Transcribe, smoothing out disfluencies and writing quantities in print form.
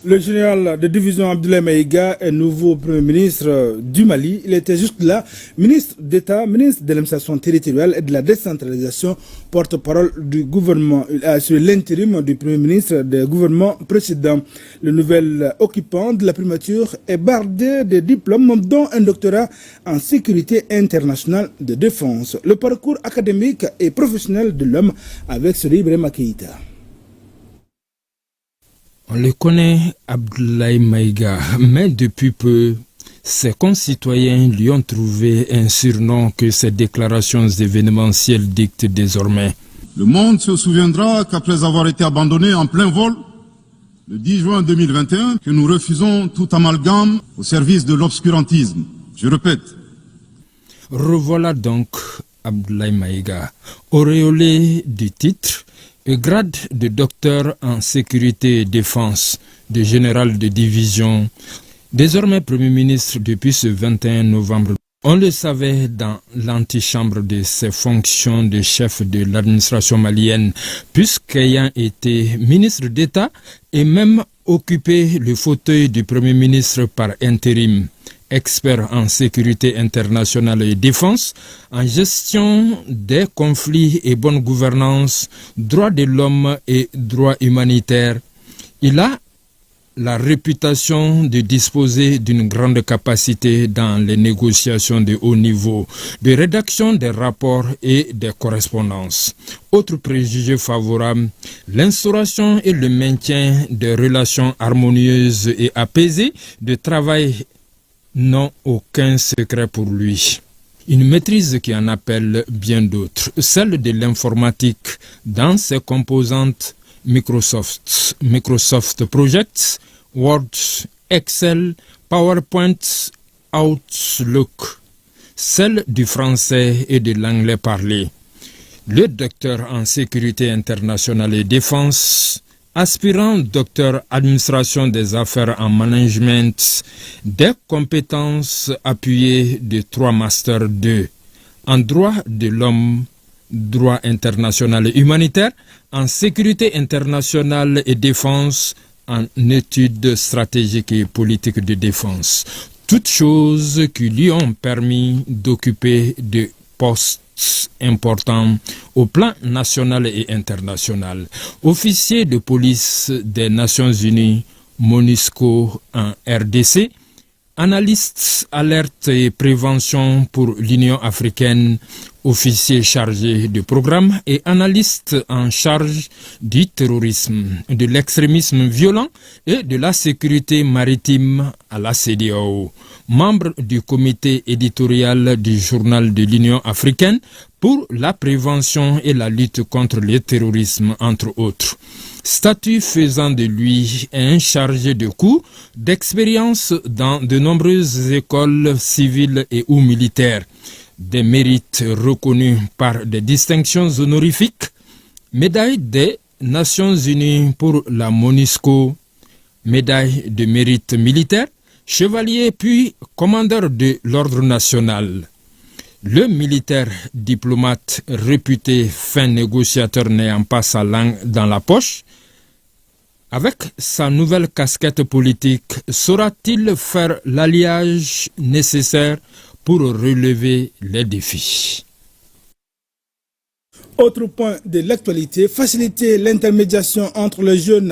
Le général de division Abdoulaye Maïga est nouveau Premier ministre du Mali. Il était jusque-là ministre d'État, ministre de l'administration territoriale et de la décentralisation, porte-parole du gouvernement. Il a assuré l'intérim du Premier ministre du gouvernement précédent. Le nouvel occupant de la primature est bardé de diplômes, dont un doctorat en sécurité internationale de défense. Le parcours académique et professionnel de l'homme avec Sori Ibrahima Keïta. On le connaît, Abdoulaye Maïga, mais depuis peu, ses concitoyens lui ont trouvé un surnom que ses déclarations événementielles dictent désormais. Le monde se souviendra qu'après avoir été abandonné en plein vol, le 10 juin 2021, que nous refusons tout amalgame au service de l'obscurantisme. Je répète. Revoilà donc Abdoulaye Maïga, auréolé du titre et grade de docteur en sécurité et défense, de général de division, désormais Premier ministre depuis ce 21 novembre. On le savait dans l'antichambre de ses fonctions de chef de l'administration malienne, puisqu'ayant été ministre d'État et même occupé le fauteuil du Premier ministre par intérim. Expert en sécurité internationale et défense, en gestion des conflits et bonne gouvernance, droits de l'homme et droits humanitaires. Il a la réputation de disposer d'une grande capacité dans les négociations de haut niveau, de rédaction des rapports et des correspondances. Autre préjugé favorable, l'instauration et le maintien des relations harmonieuses et apaisées de travail n'ont aucun secret pour lui. Une maîtrise qui en appelle bien d'autres, celle de l'informatique dans ses composantes Microsoft Project, Word, Excel, PowerPoint, Outlook, celle du français et de l'anglais parlé. Le docteur en sécurité internationale et défense, aspirant docteur administration des affaires en management, des compétences appuyées de 3 masters 2 en droit de l'homme, droit international et humanitaire, en sécurité internationale et défense, en études stratégiques et politiques de défense. Toutes choses qui lui ont permis d'occuper des postes important au plan national et international. Officier de police des Nations Unies, MONUSCO en RDC, analyste alerte et prévention pour l'Union africaine, officier chargé de programme et analyste en charge du terrorisme, de l'extrémisme violent et de la sécurité maritime à la CEDEAO, membre du comité éditorial du journal de l'Union africaine pour la prévention et la lutte contre le terrorisme, entre autres. Statut faisant de lui un chargé de cours d'expérience dans de nombreuses écoles civiles et ou militaires. Des mérites reconnus par des distinctions honorifiques, médaille des Nations Unies pour la MONUSCO, médaille de mérite militaire, chevalier puis commandeur de l'ordre national. Le militaire diplomate réputé fin négociateur n'ayant pas sa langue dans la poche, avec sa nouvelle casquette politique, saura-t-il faire l'alliage nécessaire pour relever les défis? Autre point de l'actualité, faciliter l'intermédiation entre les jeunes